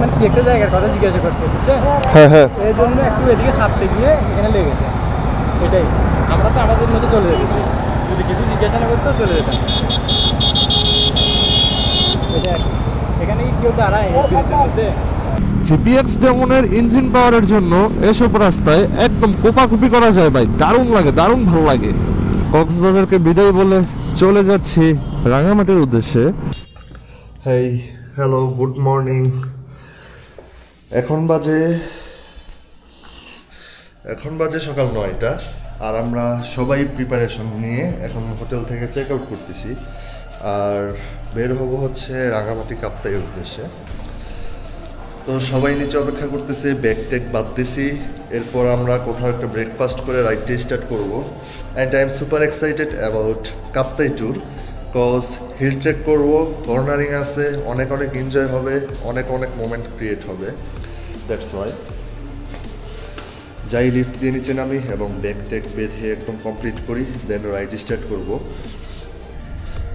মানে কি একটা জায়গার কথা জিজ্ঞাসা করছে, বুঝছেন? হ্যাঁ এই জন্য একটু এদিকে ছাপতে গিয়ে এখানে লেগেছে। এটাই, আমরা তো আমাদের মতো চলে যেতেছি, যদি কিছু জিজ্ঞাসা না করতেও চলে যেতাম। এটা এখানে কেউ দাঁড়ায় ব্রিজের মধ্যে। জিপিএক্স ডেমনের ইঞ্জিন পাওয়ারের জন্য এসব রাস্তায় একদম কোপাকুপি করা যায় ভাই, দারুণ লাগে, দারুণ ভালো লাগে। কক্সবাজারকে বিদায় বলে চলে যাচ্ছি রাঙামাটির উদ্দেশ্যে। হেই, হ্যালো, গুড মর্নিং। এখন বাজে সকাল 9টা, আর আমরা সবাই প্রিপারেশন নিয়ে এখন হোটেল থেকে চেক আউট করতেছি, আর বের হবো হচ্ছে রাঙামাটি কাপ্তাইয়ের উদ্দেশ্যে। তো সবাই নিচে অপেক্ষা করতেছে, ব্যাগ ট্যাগ বাঁধতেছি, এরপর আমরা কোথাও একটা ব্রেকফাস্ট করে রাইডটি স্টার্ট করবো। And I am super excited about Kaptai tour, cause hill trek করবো, কর্নারিং আছে, অনেক এনজয় হবে, অনেক মোমেন্ট ক্রিয়েট হবে। দ্যাটস ওয়াই যাই লিফট দিয়ে নিচে নামি এবং ব্যাগ ট্যাগ বেঁধে একদম কমপ্লিট করি, দেন রাইড স্টার্ট করবো।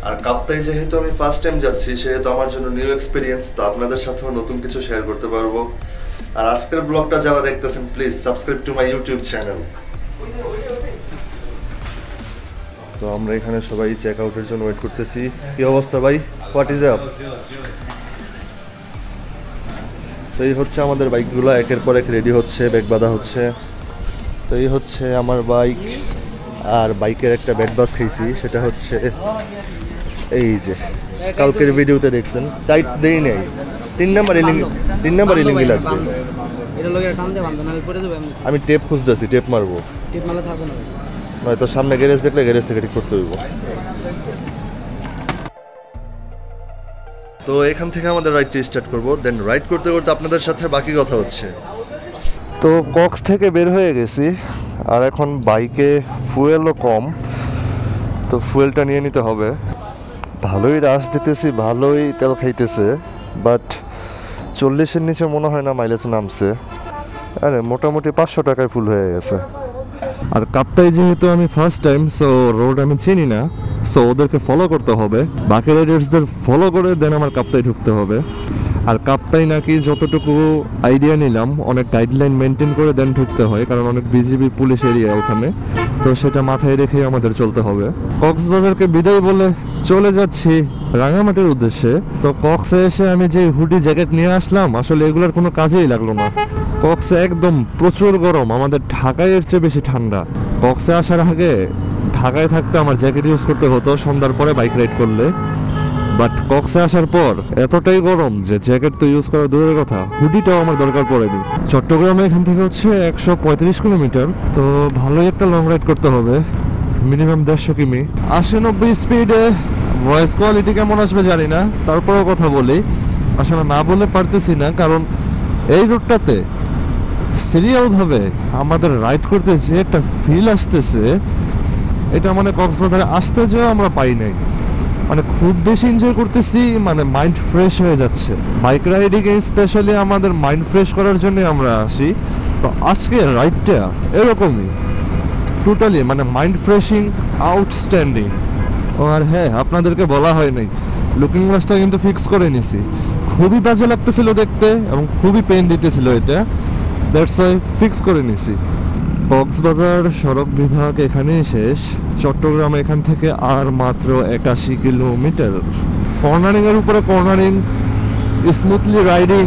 আর কাপ্তাই যেহেতু আমি ফার্স্ট টাইম যাচ্ছি, সেহেতু আমার জন্য নিউ এক্সপিরিয়েন্স, তো আপনাদের সাথেও নতুন কিছু শেয়ার করতে পারবো। আর আজকের ব্লগটা যারা দেখতেছেন, please subscribe to my YouTube channel. তো আমরা এখানে সবাই চেক আউটের জন্য ওয়েট করতেছি। কি অবস্থা ভাই, হোয়াট ইজ আপ? তো এই হচ্ছে আমাদের বাইকগুলো একের পর এক রেডি হচ্ছে, ব্যাগ বাঁধা হচ্ছে। তো এই হচ্ছে আমার বাইক, আর বাইকের একটা ব্যাড বাস খাইছি, সেটা হচ্ছে এই যে কালকের ভিডিওতে দেখছেন, টাইট দেই নেই, 3 নাম্বার ইলিঙ্গি লাগবে। আমি টেপ খুঁজতেছি, টেপ মারবো, নয়তো সামনে গ্যারেজ দেখলে গ্যারেজ থেকে ঠিক করতে হইব। তো এখান থেকে আমাদের রাইডটি স্টার্ট করবো, দেন রাইড করতে করতে আপনাদের সাথে বাকি কথা হচ্ছে। তো কক্স থেকে বের হয়ে গেছি, আর এখন বাইকে ফুয়েলও কম, তো ফুয়েলটা নিয়ে নিতে হবে। ভালোই রাশ দিতেছি, ভালোই তেল খাইতেছে, বাট 40-এর নিচে মনে হয় না মাইলেজ নামছে। আরে মোটামুটি 500 টাকায় ফুল হয়ে গেছে। আর কাপ্তাই যেহেতু আমি ফার্স্ট টাইম, সো রোড আমি চিনি না, সো ওদেরকে ফলো করতে হবে, বাকি রাইডার্সদের ফলো করে দেন আমার কাপ্তাই ঢুকতে হবে। আর কাপ্তাই নাকি যতটুকু আইডিয়া নিলাম অনেক গাইডলাইন মেনটেন করে দেন ঢুকতে হয়, কারণ অনেক বিজিবি পুলিশ এরিয়া ওখানে, তো সেটা মাথায় রেখেই আমাদের চলতে হবে। কক্সবাজারকে বিদায় বলে চলে যাচ্ছি রাঙামাটির উদ্দেশ্যে। তো কক্সে এসে আমি যে হুডি জ্যাকেট নিয়ে আসলাম, আসলে এগুলোর কোনো কাজেই লাগলো না। কক্সে একদম প্রচুর গরম, আমাদের ঢাকায় এর চেয়ে বেশি ঠান্ডা। কক্সে আসার আগে ঢাকায় থাকতে আমার জ্যাকেট ইউজ করতে হতো সন্ধ্যার পরে বাইক রাইড করলে, বাট কক্সে আসার পর এতটাই গরম যে জ্যাকেট তো ইউজ করা দূরের কথা, হুডিটাও আমার দরকার পড়েনি। চট্টগ্রামে এখান থেকে হচ্ছে 135 কিলোমিটার, তো ভালোই একটা লং রাইড করতে হবে, মিনিমাম 150 কিমি। 80-90 স্পিডে ভয়েস কোয়ালিটি কেমন আসবে জানি না, তারপরেও কথা বলি, আসলে না বলে পারতেছি না, কারণ এই রুটটাতে সিরিয়ালভাবে আমাদের রাইড করতে যে একটা ফিল আসতেছে, এটা মানে কক্সবাজারে আসতে যেও আমরা পাই নাই, মানে খুব বেশি এনজয় করতেছি, মানে মাইন্ড ফ্রেশ হয়ে যাচ্ছে। বাইক রাইডিংয়ে স্পেশালি আমাদের মাইন্ড ফ্রেশ করার জন্য আমরা আসি, তো আজকে রাইডটা এরকমই টোটালি মানে মাইন্ড ফ্রেশিং, আউটস্ট্যান্ডিং। ও আর হ্যাঁ, আপনাদেরকে বলা হয় নাই, লুকিং গ্লাসটা কিন্তু ফিক্স করে নিছি, খুবই বাজে লাগতেছিল দেখতে এবং খুবই পেন দিতেছিল এটা, দ্যাটস ওয়াই ফিক্স করে নিছি। কক্সবাজার সড়ক বিভাগ এখানেই শেষ, চট্টগ্রাম এখান থেকে আর মাত্র 81 কিলোমিটার। কর্নারিং এর উপরে কর্নারিং, স্মুথলি রাইডিং,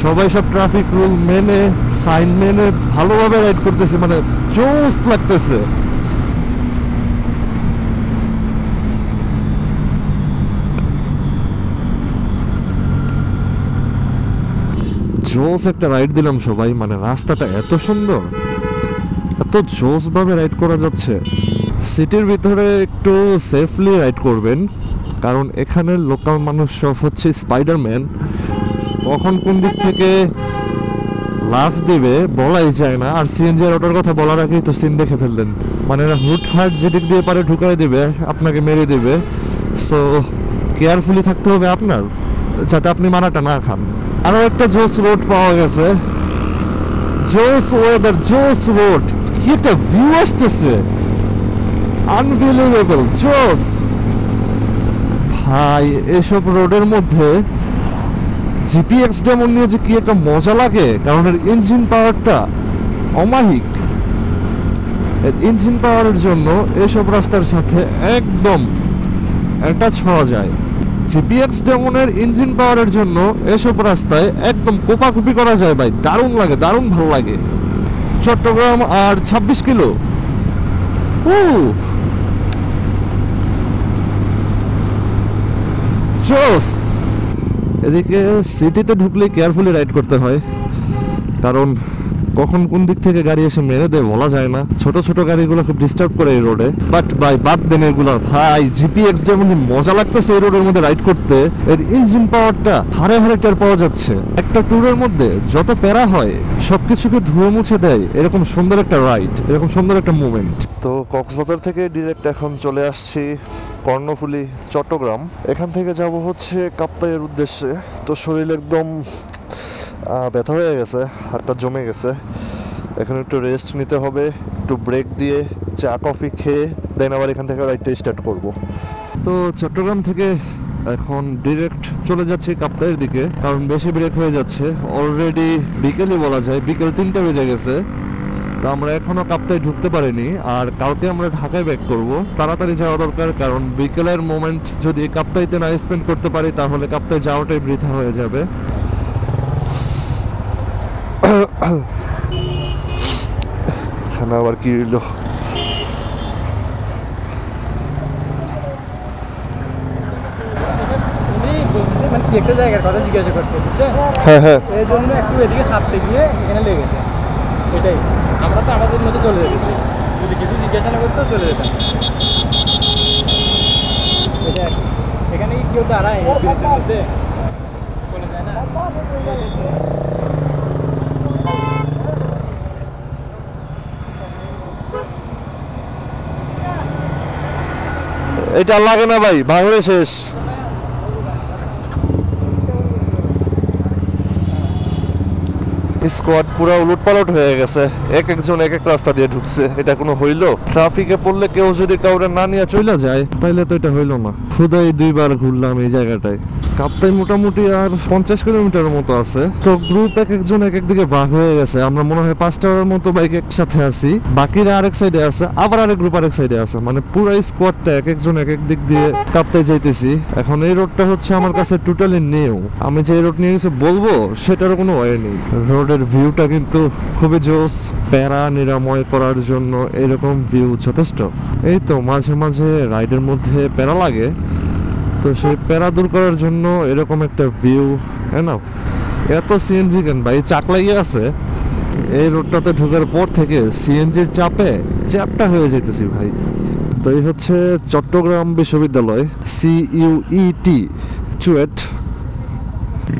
সবাই সব ট্রাফিক রুল মেনে, সাইন মেনে ভালোভাবে রাইড করতেছে, মানে জোস লাগতেছে। জোস একটা রাইড দিলাম সবাই, মানে রাস্তাটা এত সুন্দর, এত জোস ভাবে রাইড করা যাচ্ছে। সিটির ভিতরে একটু সেফলি রাইড করবেন, কারণ এখানে লোকাল মানুষ সব হচ্ছে স্পাইডারম্যান, কখন কোন দিক থেকে লাফ দিবে বলাই যায় না। আর সিএনজি আর অটোর কথা বলার আগেই তো সিন দেখে ফেললেন, মানে হুটহাট যেদিক দিয়ে পারে ঢুকাই দিবে, আপনাকে মেরে দিবে। সো কেয়ারফুলি থাকতে হবে আপনার, যাতে আপনি মারাটা না খান। আরো একটা জোস রোড পাওয়া গেছে, জোস ওয়েদার, জোস রোড, কি একটা ভিউ আসতেছে, আনবিলিভেবল, জোস। ভাই এসব রোডের মধ্যে জিপিএক্স ডেমন নিয়ে যে কি একটা মজা লাগে, কারণ এর ইঞ্জিন পাওয়ারটা অমায়িক। এর ইঞ্জিন পাওয়ারের জন্য এসব রাস্তার সাথে একদম অ্যাটাচ হওয়া যায়। জিপিএক্স ডেমনের ইঞ্জিন পাওয়ারের জন্য এসব রাস্তায় একদম কোপাকুপি করা যায় ভাই, দারুণ লাগে, দারুণ ভালো লাগে। চট্টগ্রাম আর 26 কিলো। জোস। এদিকে সিটিতে ঢুকলে কেয়ারফুলি রাইড করতে হয়, কারণ কখন কোন দিক থেকে গাড়ি এসে মেরে দেয় বলা যায় না। ছোট ছোট গাড়িগুলো খুব ডিস্টার্ব করে এই রোডে। বাট ভাই বাদ দেন এগুলো, ভাই জিপিএক্স যেমন মজা লাগতেছে এই রোডের মধ্যে রাইড করতে। এর ইঞ্জিন পাওয়ারটা হারে হারে টের পাওয়া যাচ্ছে। একটা ট্যুরের মধ্যে যত প্যারা হয় সবকিছুকে ধুয়ে মুছে দেয় এরকম সুন্দর একটা রাইড, এরকম সুন্দর একটা মুভমেন্ট। তো কক্সবাজার থেকে ডিরেক্ট এখন চলে আসছি কর্ণফুলী চট্টগ্রাম। এখান থেকে যাব হচ্ছে কাপ্তাইয়ের উদ্দেশ্যে। তো শরীর একদম ব্যথা হয়ে গেছে, হাতটা জমে গেছে। এখন একটু রেস্ট নিতে হবে, একটু ব্রেক দিয়ে চা কফি খেয়ে দেন আবার এখান থেকে রাইডটা স্টার্ট করব। তো চট্টগ্রাম থেকে এখন ডিরেক্ট চলে যাচ্ছি কাপ্তাইয়ের দিকে, কারণ বেশি ব্রেক হয়ে যাচ্ছে। অলরেডি বিকেলই বলা যায়, বিকেল 3টা বেজে গেছে। তো আমরা এখনো কাপ্তাই ঢুকতে পারিনি, আর কালকে আমরা ঢাকায় ব্যাক করব। তাড়াতাড়ি যাওয়া দরকার, কারণ বিকেলের মোমেন্ট যদি কাপ্তাইতে না স্পেন্ড করতে পারি তাহলে কাপ্তাই যাওয়াটাই বৃথা হয়ে যাবে। এখানে আবার কি হইলো? মানে কি একটা জায়গার কথা জিজ্ঞাসা করছে, বুঝছেন? হ্যাঁ হ্যাঁ, এই জন্য একটু এদিকে ছাড়তে গিয়ে এখানে লেগেছে। এটাই, আমরা তো আমাদের মতো চলে যেতেছি, যদি কিছু জিজ্ঞাসা না করতেও চলে যেতাম। এটা এখানে কি কেউ দাঁড়ায় ব্রিজের মধ্যে চলে যায় না? এটা লাগে না ভাই, ভাঙলে শেষ। স্কোয়াড পুরো উলটপালট হয়ে গেছে, এক একজন এক এক রাস্তা দিয়ে ঢুকছে। এটা কোনো হইলো? ট্রাফিকে পড়লে কেউ যদি কাউরে না নিয়ে চলে যায় তাইলে তো এটা হইলো না। খুদাই 2বার ঘুরলাম এই জায়গাটায়। কাপ্তাই মোটামুটি আর 50 কিলোমিটারের মতো আছে। তো গ্রুপ এক একজন এক একদিকে ভাগ হয়ে গেছে। আমরা মনে হয় 5টার মতো বাইক একসাথে আছি, বাকিরা আরেক সাইডে আছে, আবার আরেক গ্রুপ আরেক সাইডে আছে। মানে পুরো স্কোয়াডটা এক একজন এক এক দিক দিয়ে কাপ্তাই যাইতেছি। এখন এই রোডটা হচ্ছে আমার কাছে টোটালি নিউ। আমি যে রোড নিয়ে গেছি বলবো সেটারও কোনো ওয়ে নেই। রোডের ভিউটা কিন্তু খুবই জোস। প্যারা নিরাময় করার জন্য এরকম ভিউ যথেষ্ট। এই তো মাঝে মাঝে রাইডের মধ্যে প্যারা লাগে, তো সেই প্যারা দূর করার জন্য এরকম একটা ভিউ এনাফ। এত সিএনজি কেন ভাই, চাক লাগিয়ে আছে। এই রোডটাতে ঢোকার পর থেকে সিএনজির চাপে চ্যাপটা হয়ে যেতেছি ভাই। তো এই হচ্ছে চট্টগ্রাম বিশ্ববিদ্যালয়, CUET চুয়েট।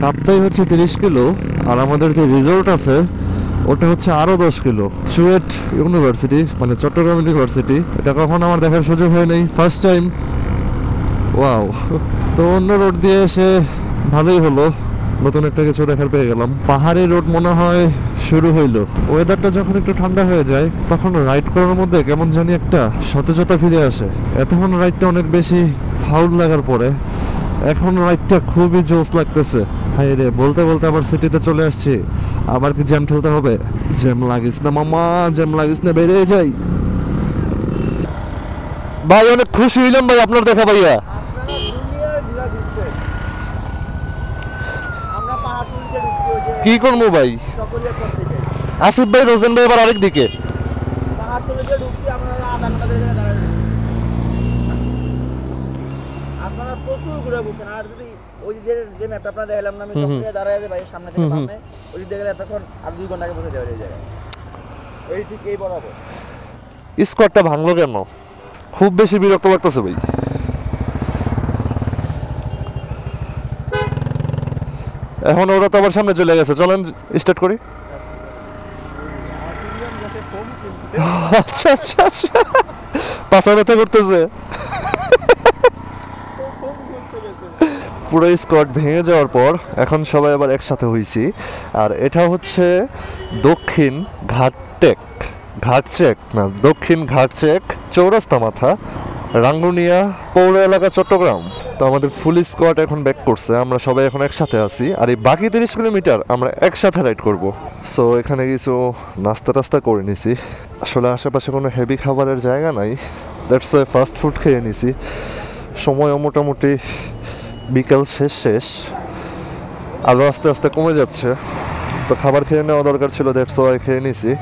কাপ্তাই হচ্ছে 30 কিলো, আর আমাদের যে রিসোর্ট আছে ওটা হচ্ছে আরো 10 কিলো। চুয়েট ইউনিভার্সিটি মানে চট্টগ্রাম ইউনিভার্সিটি, এটা কখন আমার দেখার সুযোগ হয় নাই, ফার্স্ট টাইম। ওয়াও। তো অন্য রোড দিয়ে এসে ভালোই হলো, নতুন একটা কিছু দেখার পেয়ে গেলাম। পাহাড়ি রোড মনে হয় শুরু হইলো। ওয়েদারটা যখন একটু ঠান্ডা হয়ে যায় তখন রাইড করার মধ্যে কেমন জানি একটা সতেজতা ফিরে আসে। এতক্ষণ রাইডটা অনেক বেশি ফাউল লাগার পরে এখন রাইডটা খুবই জোস লাগতেছে। হাই রে, বলতে বলতে আবার সিটিতে চলে আসছি। আবার কি জ্যাম ঠেলতে হবে? জ্যাম লাগিস না মামা, জ্যাম লাগিস না, বেরিয়ে যাই। ভাই অনেক খুশি হইলাম ভাই আপনার দেখা পাইয়া। কি করবো ভাই, আসিফ ভাই রোজেন ভাই আবার আরেক দিকে। আপনারা প্রচুর ঘুরে ঘুরছেন। আর যদি ওই যে ম্যাপটা আপনারা দেখালাম না, আমি চকরিয়া দাঁড়ায় যে ভাই সামনে থেকে সামনে ওই দিকে গেলে এতক্ষণ আর 2 ঘন্টা আগে পৌঁছে যাবে এই জায়গায়। এই ঠিক এই বরাবর স্কোয়াডটা ভাঙলো কেন? খুব বেশি বিরক্ত লাগতেছে ভাই। এখন ওরা তো আবার সামনে চলে গেছে, চলেন স্টার্ট করি। আচ্ছা আচ্ছা আচ্ছা, পাশা ব্যথা করতেছে। পুরো স্কোয়াড ভেঙে যাওয়ার পর এখন সবাই আবার একসাথে হয়েছি। আর এটা হচ্ছে দক্ষিণ ঘাটচেক না, দক্ষিণ ঘাটচেক চৌরাস্তা মাথা, রাঙ্গুনিয়া পৌর এলাকা, চট্টগ্রাম। তো আমাদের ফুল স্কোয়াড এখন ব্যাক করছে, আমরা সবাই এখন একসাথে আছি, আর এই বাকি 30 কিলোমিটার আমরা একসাথে রাইড করব। সো এখানে কিছু নাস্তা টাস্তা করে নিছি, আসলে আশেপাশে কোনো হেভি খাবারের জায়গা নাই, দ্যাটস ওয়াই ফাস্ট ফুড খেয়ে নিছি। সময়ও মোটামুটি বিকাল শেষ, আরও আস্তে আস্তে কমে যাচ্ছে, তো খাবার খেয়ে নেওয়া দরকার ছিল, দ্যাটস ওয়াই খেয়ে নিছি।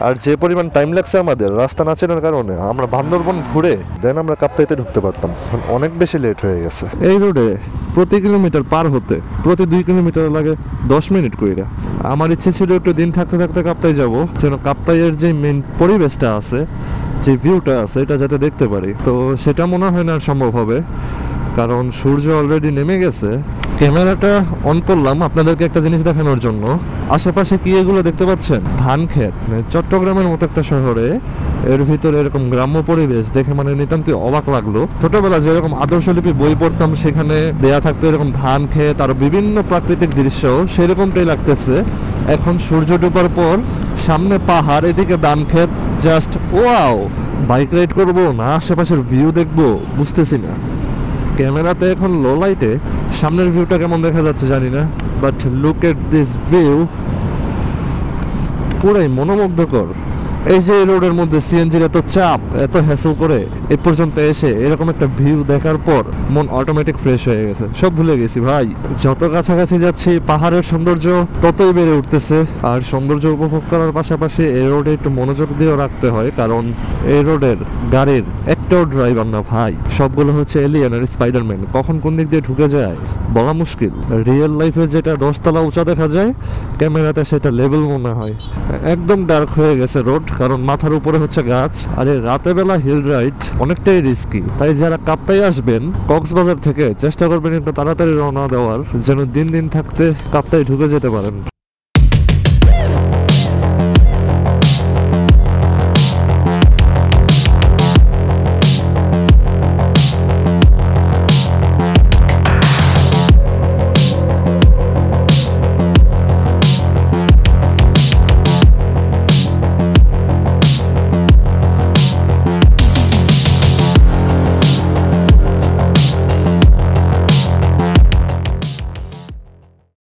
আর যে পরিমাণ টাইম লাগছে আমাদের রাস্তা না চেনার কারণে, আমরা বান্দরবন ঘুরে দেন আমরা কাপ্তাইতে ঢুকতে পারতাম, এখন অনেক বেশি লেট হয়ে গেছে। এই রোডে প্রতি কিলোমিটার পার হতে প্রতি 2 কিলোমিটার লাগে 10 মিনিট কইরা। আমার ইচ্ছে ছিল একটু দিন থাকতে থাকতে কাপ্তাই যাব, যেন কাপ্তাইয়ের যে মেন পরিবেশটা আছে, যে ভিউটা আছে, এটা যাতে দেখতে পারি। তো সেটা মনে হয় না আর সম্ভব হবে, কারণ সূর্য অলরেডি নেমে গেছে। ক্যামেরাটা অন করলাম আপনাদেরকে একটা জিনিস দেখানোর জন্য। আশেপাশে কি এগুলো দেখতে পাচ্ছেন? ধান ক্ষেত। চট্টগ্রামের মতো একটা শহরে এর ভিতরে এরকম গ্রাম্য পরিবেশ দেখে মানে নিতান্তই অবাক লাগলো। ছোটবেলা যেরকম আদর্শলিপি বই পড়তাম, সেখানে দেয়া থাকতো এরকম ধান ক্ষেত আর বিভিন্ন প্রাকৃতিক দৃশ্য, সেরকমটাই লাগতেছে। এখন সূর্য ডোবার পর সামনে পাহাড়, এদিকে ধান ক্ষেত, জাস্ট ওয়াও। বাইক রাইড করবো না আশেপাশের ভিউ দেখবো বুঝতেছি না। ক্যামেরাতে এখন লো লাইটে সামনের ভিউটা কেমন দেখা যাচ্ছে জানি না, but look at this view, পুরাই মনোমুগ্ধকর। এই যে রোডের মধ্যে সিএনজির এত চাপ, এত হ্যাসেল করে এই পর্যন্ত এসে এরকম একটা ভিউ দেখার পর মন অটোমেটিক ফ্রেশ হয়ে গেছে, সব ভুলে গেছি ভাই। যত কাছাকাছি যাচ্ছি পাহাড়ের সৌন্দর্য ততই বেড়ে উঠতেছে, আর সৌন্দর্য উপভোগ করার পাশাপাশি এই রোডে একটু মনোযোগ দিয়েও রাখতে হয়, কারণ এই রোডের গাড়ির একটাও ড্রাইভার না ভাই, সবগুলো হচ্ছে এলিয়েন আর স্পাইডারম্যান, কখন কোন দিক দিয়ে ঢুকে যায় বলা মুশকিল। রিয়েল লাইফে যেটা 10 তলা উঁচা দেখা যায়, ক্যামেরাতে সেটা লেভেল মনে হয়। একদম ডার্ক হয়ে গেছে রোড, কারণ মাথার উপরে হচ্ছে গাছ, আর এই রাতে বেলা হিল রাইড অনেকটাই রিস্কি। তাই যারা কাপ্তাই আসবেন কক্সবাজার থেকে চেষ্টা করবেন একটু তাড়াতাড়ি রওনা দেওয়ার, যেন দিন থাকতে কাপ্তাই ঢুকে যেতে পারেন।